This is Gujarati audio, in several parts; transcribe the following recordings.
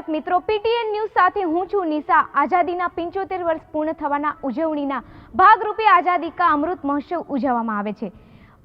દર્શક મિત્રો, પીટીએન ન્યૂઝ સાથે હું છું નિશા। આઝાદીના 75 વર્ષ પૂર્ણ થવાના ઉજવણીના ભાગરૂપે આઝાદી કા અમૃત મહોત્સવ ઉજવવામાં આવે છે।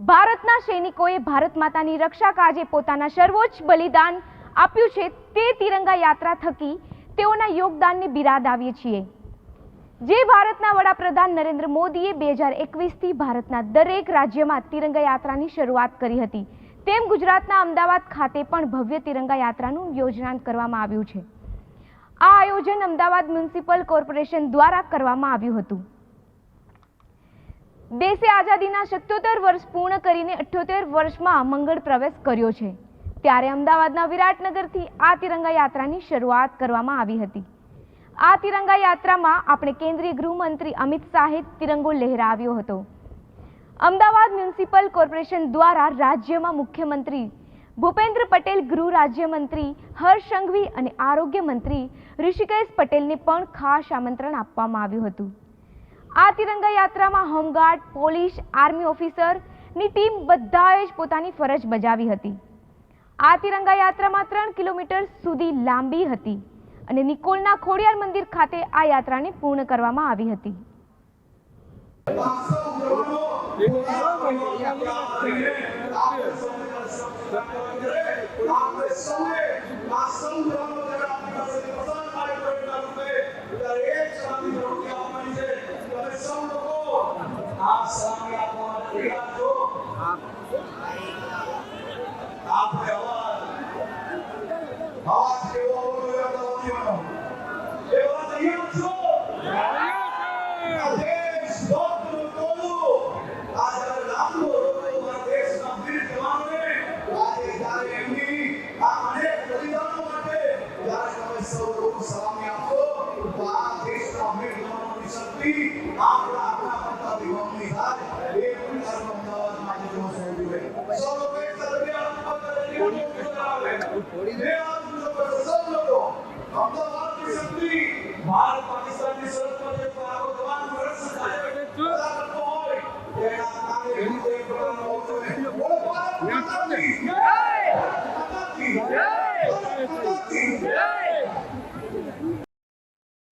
ભારતના સૈનિકોએ ભારત માતાની રક્ષા કાજે પોતાના સર્વોચ્ચ બલિદાન આપ્યું છે। તે તિરંગા યાત્રા થકી તેઓના યોગદાનને બિરાદાવીએ છીએ। જે ભારતના વડાપ્રધાન નરેન્દ્ર મોદીએ 2021 થી ભારતના દરેક રાજ્યમાં તિરંગા યાત્રાની શરૂઆત કરી હતી, તેમ ગુજરાતના અમદાવાદ ખાતે પણ ભવ્ય તિરંગા યાત્રાનું યોજના કરવામાં આવ્યું છે। આ આયોજન અમદાવાદ મ્યુનિસિપલ કોર્પોરેશન દ્વારા કરવામાં આવ્યું હતું। દેશે આઝાદીના 77 વર્ષ પૂર્ણ કરીને 78 વર્ષમાં મંગળ પ્રવેશ કર્યો છે, ત્યારે અમદાવાદના વિરાટનગરથી આ તિરંગા યાત્રાની શરૂઆત કરવામાં આવી હતી। આ તિરંગા યાત્રામાં આપણે કેન્દ્રીય ગૃહમંત્રી અમિત શાહે તિરંગો લહેરાવ્યો હતો। અમદાવાદ મ્યુનિસિપલ કોર્પોરેશન દ્વારા રાજ્યમાં મુખ્યમંત્રી ભૂપેન્દ્ર પટેલ, ગૃહ રાજ્યમંત્રી હર્ષ સંઘવી અને આરોગ્ય મંત્રી ઋષિકેશ પટેલને પણ ખાસ આમંત્રણ આપવામાં આવ્યું હતું। આ તિરંગા યાત્રામાં હોમગાર્ડ, પોલીસ, આર્મી ઓફિસરની ટીમ બધાએ જ પોતાની ફરજ બજાવી હતી। આ તિરંગા યાત્રામાં 3 કિલોમીટર સુધી લાંબી હતી અને નિકોલના ખોડિયાર મંદિર ખાતે આ યાત્રાને પૂર્ણ કરવામાં આવી હતી।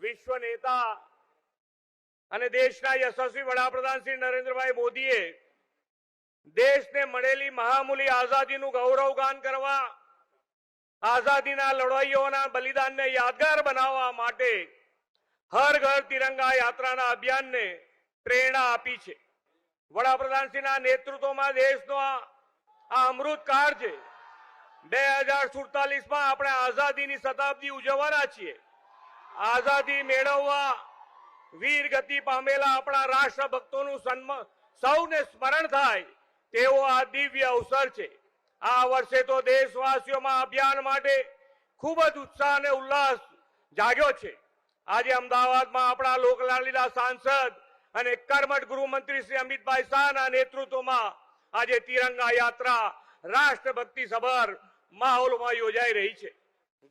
વિશ્વ નેતા અને દેશના યશસ્વી વડાપ્રધાન શ્રી નરેન્દ્રભાઈ મોદીએ દેશને મળેલી મહામૂલી આઝાદીનું ગૌરવગાન કરવા, આઝાદીના લડવાઈઓના બલિદાનને યાદગાર બનાવવા માટે હર ઘર તિરંગા યાત્રાના અભિયાનને પ્રેરણા આપી છે। વડાપ્રધાનશ્રીના નેતૃત્વમાં દેશનો આ અમૃતકાળ છે। 2047માં આપણે આઝાદીની શતાબ્દી ઉજવવાના છીએ। આઝાદી મેળવવા વીર ગતિ પામેલા આપણા રાષ્ટ્રભક્તોનું સૌને સ્મરણ થાય તેવો આ દિવ્ય અવસર છે। આ વર્ષે તો દેશવાસીઓમાં અભિયાન માટે ખૂબ જ ઉત્સાહ અને ઉલ્લાસ જાગ્યો છે। આજે અમદાવાદમાં આપણા લોકલાડીલા સાંસદ અને કર્મઠ ગૃહમંત્રી શ્રી અમિતભાઈ શાહના નેતૃત્વમાં આજે તિરંગા યાત્રા રાષ્ટ્રભક્તિ સભર માહોલમાં યોજાઈ રહી છે।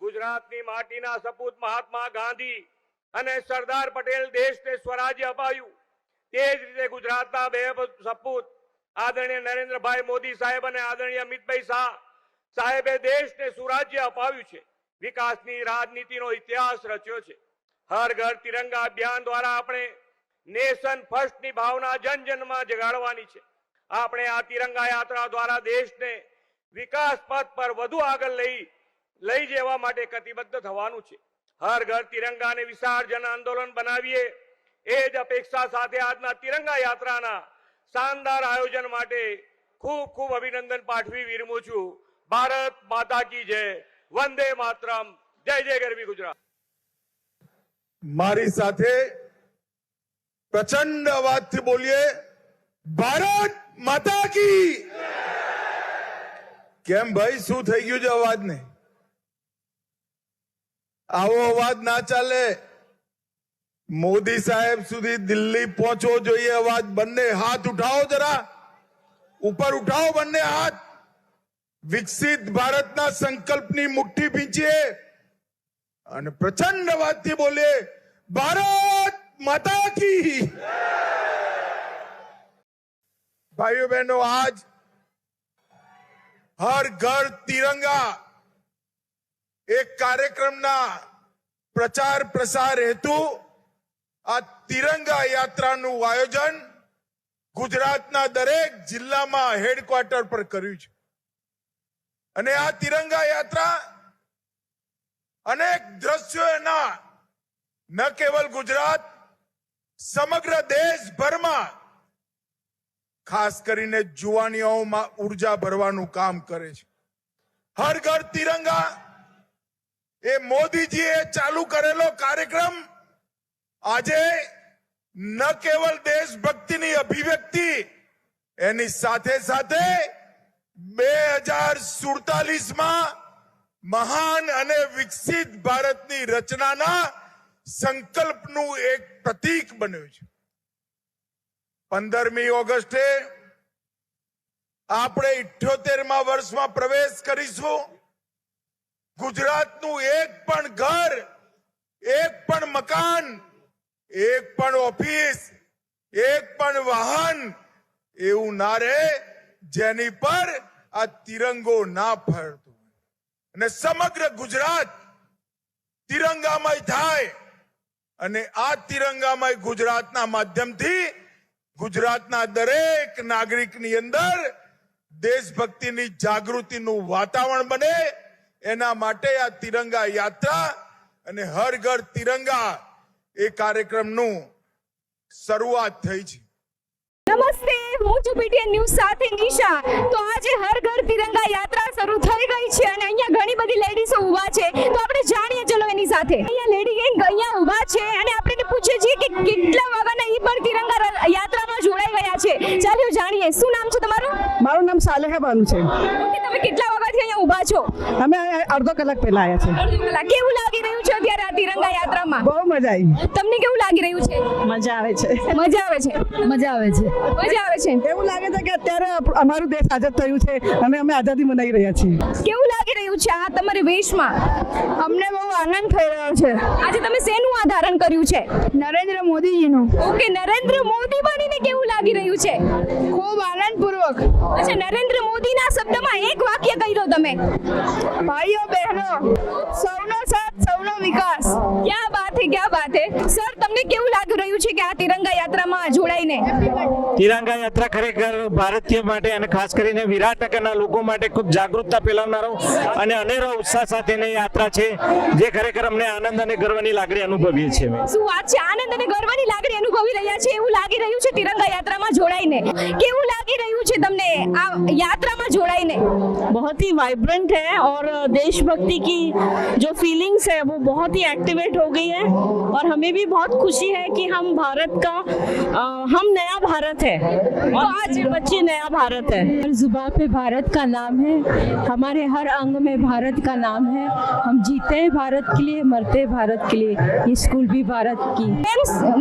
ગુજરાતની માટીના સપૂત મહાત્મા ગાંધી અને સરદાર પટેલ દેશને સ્વરાજ્ય અપાયું, તે જ રીતે ગુજરાતના બે સપૂત આદરણીય નરેન્દ્રભાઈ મોદી સાહેબ અને આદરણીય અમિતભાઈ શાહ સાહેબે દેશને સુરાજ્ય અપાવ્યું છે। વિકાસની રાજનીતિનો ઇતિહાસ રચ્યો છે। હર ઘર તિરંગા અભિયાન દ્વારા આપણે નેશન ફર્સ્ટની ભાવના જન જનમાં જગાડવાની છે। આપણે આ તિરંગા યાત્રા દ્વારા દેશને વિકાસ પથ પર વધુ આગળ લઈ જવા માટે કટિબદ્ધ થવાનું છે। હર ઘર તિરંગાને વિશાળ જન આંદોલન બનાવીએ, એ જ અપેક્ષા સાથે આજના તિરંગા યાત્રાના શાનદાર આયોજન માટે ખૂબ ખૂબ અભિનંદન પાઠવી વિરમું છું। ભારત માતા કી જય, વંદે માતરમ, જય જય ગરવી ગુજરાત। મારી સાથે પ્રચંડ અવાજથી બોલીએ, ભારત માતા કી। કેમ ભાઈ, શું થઈ ગયું છે અવાજને? આવો અવાજ ના ચાલે। મોદી સાહેબ સુધી દિલ્હી પહોંચવો જોઈએ અવાજ। બંને હાથ ઉઠાવો, જરા ઉપર ઉઠાવો બંને હાથ। વિકસિત ભારતના સંકલ્પની મુઠ્ઠી ભીંચીએ અને પ્રચંડ અવાજથી બોલીએ, ભારત માતા કી। भाइयों बहनों, आज हर घर तिरंगा એક કાર્યક્રમના પ્રચાર પ્રસાર હેતુ આ તિરંગા યાત્રાનું આયોજન ગુજરાતના દરેક જિલ્લામાં હેડક્વાર્ટર પર કર્યું છે અને આ તિરંગા યાત્રા અનેક દ્રશ્યો એના ન કેવલ ગુજરાત સમગ્ર દેશભરમાં ખાસ કરીને જુવાનીઓમાં ઉર્જા ભરવાનું કામ કરે છે. હર ઘર તિરંગા એ મોદીજીએ ચાલુ કરેલો કાર્યક્રમ આજે ન કેવલ દેશભક્તિની અભિવ્યક્તિ એની સાથે સાથે 2047માં મહાન અને વિકસિત ભારતની રચનાના સંકલ્પનું એક પ્રતીક બન્યું છે. 15મી ઓગસ્ટે આપણે 78મા વર્ષમાં પ્રવેશ કરીશું. ગુજરાતનું એક પણ ઘર, એક પણ મકાન, એક પણ ઓફિસ, એક પણ વાહન એવું ના રહે જેની પર આ તિરંગો ના ફરતો અને સમગ્ર ગુજરાત તિરંગામય થાય અને આ તિરંગામય ગુજરાતના માધ્યમથી ગુજરાતના દરેક નાગરિકની અંદર દેશભક્તિની જાગૃતિનું વાતાવરણ બને એના માટે આ તિરંગા યાત્રા અને હર ઘર તિરંગા એ કાર્યક્રમનું શરૂઆત થઈ છે. નમસ્તે, હું છું પીટીએન ન્યૂઝ સાથે નિશા. તો આજે હર ઘર તિરંગા યાત્રા શરૂ થઈ ગઈ છે અને અહીંયા ઘણી બધી લેડીઝો ઊભા છે. તો આપણે જાણીએ ચલો એની સાથે. અહીંયા લેડી ગેંગ અહીંયા ઊભા છે અને આપણે પૂછીએ છીએ કે કેટલા વાગ્યાના ઈ પણ તિરંગા યાત્રામાં જોડાઈ ગયા છે. ચાલો જાણીએ. શું નામ છે તમારું? મારું નામ સાલેહા બાનુ છે. ઓકે, તમે કેટલા વાગ્યાથી અહીંયા ઊભા છો? અમે અડધો કલાક પહેલા આવ્યા છે. અડધો કલાક. કેવું લાગી રહ્યું છે અત્યારે આ તિરંગા યાત્રામાં? બહુ મજા આવી. તમને કેવું લાગી રહ્યું છે? મજા આવે છે. મજા આવે છે. મજા આવે છે. મજા આવે છે. એવું લાગે છે કે અત્યારે અમારું દેશ આઝાદ થયું છે અને અમે આઝાદી મનાવી રહ્યા છીએ. કેવું લાગી રહ્યું છે આ તમારી વેશમાં? અમને બહુ આનંદ થઈ રહ્યો છે. આજે તમે શેનું ધારણ કર્યું છે? નરેન્દ્ર મોદીજીનું. ઓકે, નરેન્દ્ર મોદી બનીને કેવું લાગી રહ્યું છે? ખૂબ આનંદપૂર્વક. અચ્છા, નરેન્દ્ર મોદીના શબ્દમાં એક વાક્ય કહી દો તમે. ભાઈઓ બહેનો, સૌનો સાથ સૌનો વિકાસ. ક્યાં બાત હે, ક્યાં બાત હે. સર, તમને કેવું લાગી રહ્યું છે કે આ તિરંગા યાત્રામાં જોડાઈને? તિરંગા યાત્રા ખરેખર ભારતીય માટે અને ખાસ કરીને વિરાટનગરના લોકો માટે ખૂબ જાગૃતતા ફેલાવનારો અને અનેરો ઉત્સાહ સાથેની યાત્રા છે જે ખરેખર અમને આનંદ અને ગર્વની લાગણી અનુભવીએ છીએ. શું વાત છે, આનંદ અને ગર્વની લાગણી અનુભવી રહ્યા છે એવું લાગી રહ્યું છે તિરંગા યાત્રામાં જોડાઈને. કેવું લાગી રહ્યું છે તમને આ યાત્રામાં જોડાઈને? बहुत ही वाइब्रेंट है और देशभक्ति की जो फीलिंग्स है वो बहुत ही एक्टिवेट हो गई है और हमें भी बहुत खुशी है कि हम भारत का हम नया भारत है और आज बच्चे नया भारत है. हर जुबान पे भारत का नाम है, हमारे हर अंग में भारत का नाम है. हम जीते हैं भारत के लिए, मरते हैं भारत के लिए. ये स्कूल भी भारत की.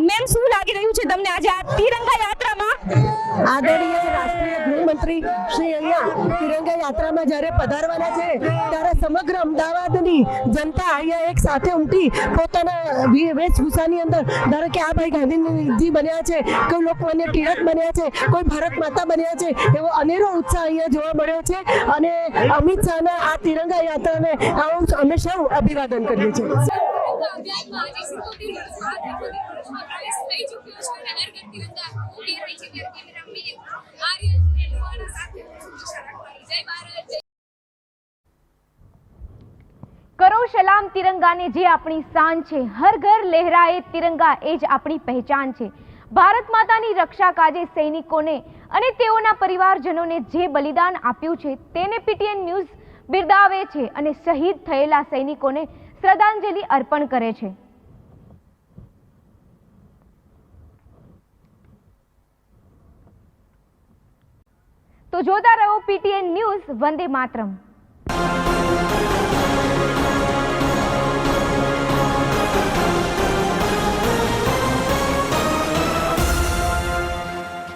મેમ, શું લાગી રહ્યું છે તમને આજે આ તિરંગા યાત્રામાં? આદરણીય રાષ્ટ્રીય ગૃહમંત્રી શ્રી અહીંયા તિરંગા યાત્રામાં જ્યારે પધારવાના છે ત્યારે સમગ્ર અમદાવાદની જનતા અહીંયા એક સાથે ઉમટી પોતાના વેશભૂષાની અંદર ધારો કે આ ભાઈ ગાંધીજી બન્યા છે, કોઈ લોકમાન્ય ટિળક બન્યા છે, કોઈ ભારત માતા બન્યા છે, એવો અનેરો ઉત્સાહ અહીંયા જોવા મળ્યો છે અને અમિત શાહના આ તિરંગા યાત્રાને અમે સૌ અભિવાદન કરીએ છીએ. અભિયાનમાં આજે 77 વર્ષ બાદ 78 વર્ષમાં પ્રવેશ થઈ ચૂક્યો છે અને હર ઘર તિરંગા ઉડી રહી છે. ત્યારે કેમેરામેન આર્યન એલવાના સાથે નિશા રાખવાની. જય ભારત, જય. કરો સલામ તિરંગાને, જે આપણી શાન છે. હર ઘર લહેરાએ તિરંગા, એ જ આપણી પહેચાન છે. ભારત માતાની રક્ષા કાજે સૈનિકોને અને તેઓના પરિવારજનોને જે બલિદાન આપ્યું છે તેને પીટીએન ન્યૂઝ બિરદાવે છે અને શહીદ થયેલા સૈનિકોને શ્રદ્ધાંજલિ અર્પણ કરે છે. તો જોતા રહો પીટીએન ન્યૂઝ. વંદે માતરમ.